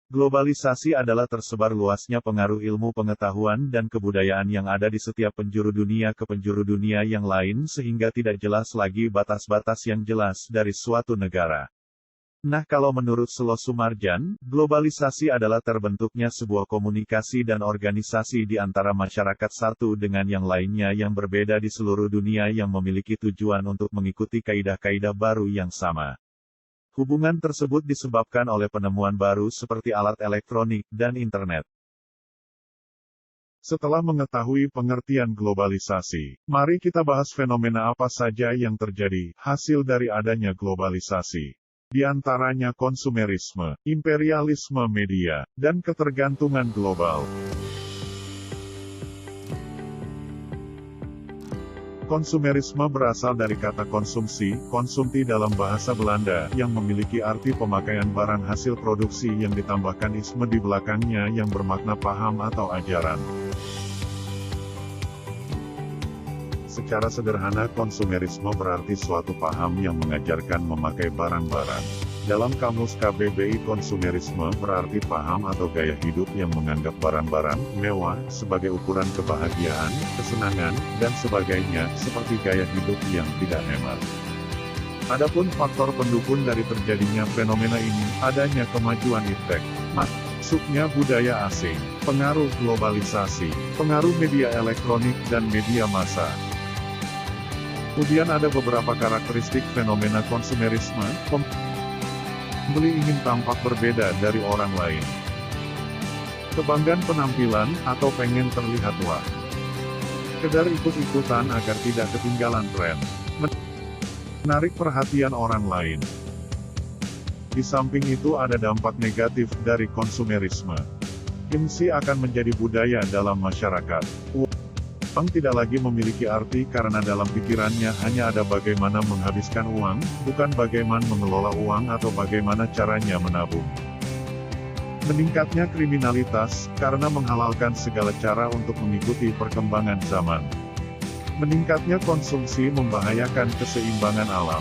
Globalisasi adalah tersebar luasnya pengaruh ilmu pengetahuan dan kebudayaan yang ada di setiap penjuru dunia ke penjuru dunia yang lain sehingga tidak jelas lagi batas-batas yang jelas dari suatu negara. Nah, kalau menurut Selo Sumarjan, globalisasi adalah terbentuknya sebuah komunikasi dan organisasi di antara masyarakat satu dengan yang lainnya yang berbeda di seluruh dunia yang memiliki tujuan untuk mengikuti kaidah-kaidah baru yang sama. Hubungan tersebut disebabkan oleh penemuan baru seperti alat elektronik dan internet. Setelah mengetahui pengertian globalisasi, mari kita bahas fenomena apa saja yang terjadi hasil dari adanya globalisasi. Di antaranya konsumerisme, imperialisme media, dan ketergantungan global. Konsumerisme berasal dari kata konsumsi, konsumti dalam bahasa Belanda, yang memiliki arti pemakaian barang hasil produksi yang ditambahkan isme di belakangnya yang bermakna paham atau ajaran. Secara sederhana konsumerisme berarti suatu paham yang mengajarkan memakai barang-barang. Dalam kamus KBBI konsumerisme berarti paham atau gaya hidup yang menganggap barang-barang mewah sebagai ukuran kebahagiaan, kesenangan, dan sebagainya, seperti gaya hidup yang tidak hemat. Adapun faktor pendukung dari terjadinya fenomena ini, adanya kemajuan iptek, masuknya budaya asing, pengaruh globalisasi, pengaruh media elektronik dan media massa. Kemudian ada beberapa karakteristik fenomena konsumerisme. Pembeli ingin tampak berbeda dari orang lain. Kebanggaan penampilan, atau pengen terlihat wah. Sekedar ikut-ikutan agar tidak ketinggalan tren. Menarik perhatian orang lain. Di samping itu ada dampak negatif dari konsumerisme. Gengsi akan menjadi budaya dalam masyarakat. Uang tidak lagi memiliki arti karena dalam pikirannya hanya ada bagaimana menghabiskan uang, bukan bagaimana mengelola uang atau bagaimana caranya menabung. Meningkatnya kriminalitas, karena menghalalkan segala cara untuk mengikuti perkembangan zaman. Meningkatnya konsumsi membahayakan keseimbangan alam.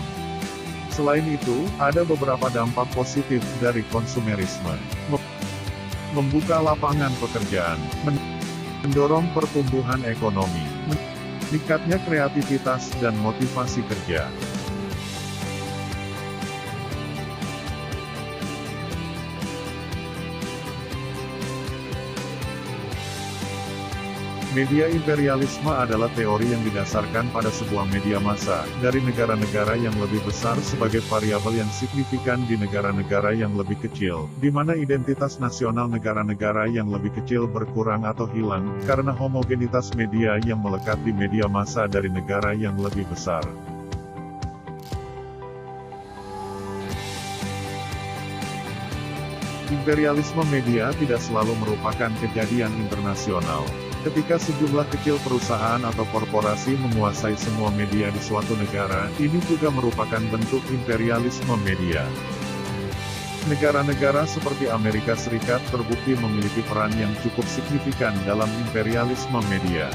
Selain itu, ada beberapa dampak positif dari konsumerisme. Membuka lapangan pekerjaan. Mendorong pertumbuhan ekonomi, meningkatnya kreativitas dan motivasi kerja. Media imperialisme adalah teori yang didasarkan pada sebuah media massa, dari negara-negara yang lebih besar sebagai variabel yang signifikan di negara-negara yang lebih kecil, di mana identitas nasional negara-negara yang lebih kecil berkurang atau hilang, karena homogenitas media yang melekat di media massa dari negara yang lebih besar. Imperialisme media tidak selalu merupakan kejadian internasional. Ketika sejumlah kecil perusahaan atau korporasi menguasai semua media di suatu negara, ini juga merupakan bentuk imperialisme media. Negara-negara seperti Amerika Serikat terbukti memiliki peran yang cukup signifikan dalam imperialisme media.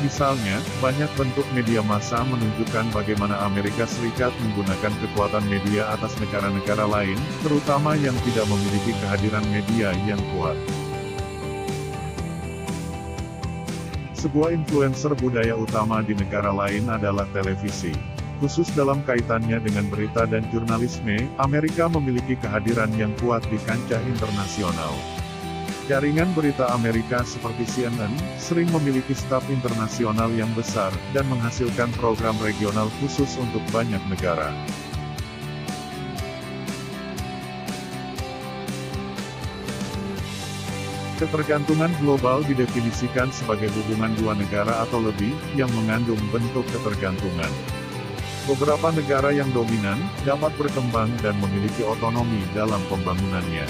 Misalnya, banyak bentuk media massa menunjukkan bagaimana Amerika Serikat menggunakan kekuatan media atas negara-negara lain, terutama yang tidak memiliki kehadiran media yang kuat. Sebuah influencer budaya utama di negara lain adalah televisi. Khusus dalam kaitannya dengan berita dan jurnalisme, Amerika memiliki kehadiran yang kuat di kancah internasional. Jaringan berita Amerika seperti CNN, sering memiliki staf internasional yang besar, dan menghasilkan program regional khusus untuk banyak negara. Ketergantungan global didefinisikan sebagai hubungan dua negara atau lebih, yang mengandung bentuk ketergantungan. Beberapa negara yang dominan, dapat berkembang dan memiliki otonomi dalam pembangunannya.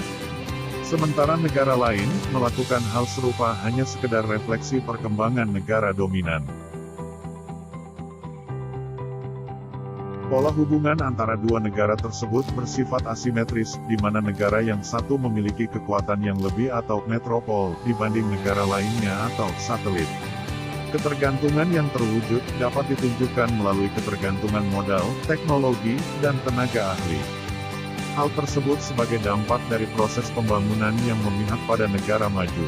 Sementara negara lain, melakukan hal serupa hanya sekedar refleksi perkembangan negara dominan. Pola hubungan antara dua negara tersebut bersifat asimetris, di mana negara yang satu memiliki kekuatan yang lebih atau metropol, dibanding negara lainnya atau satelit. Ketergantungan yang terwujud, dapat ditunjukkan melalui ketergantungan modal, teknologi, dan tenaga ahli. Hal tersebut sebagai dampak dari proses pembangunan yang memihak pada negara maju.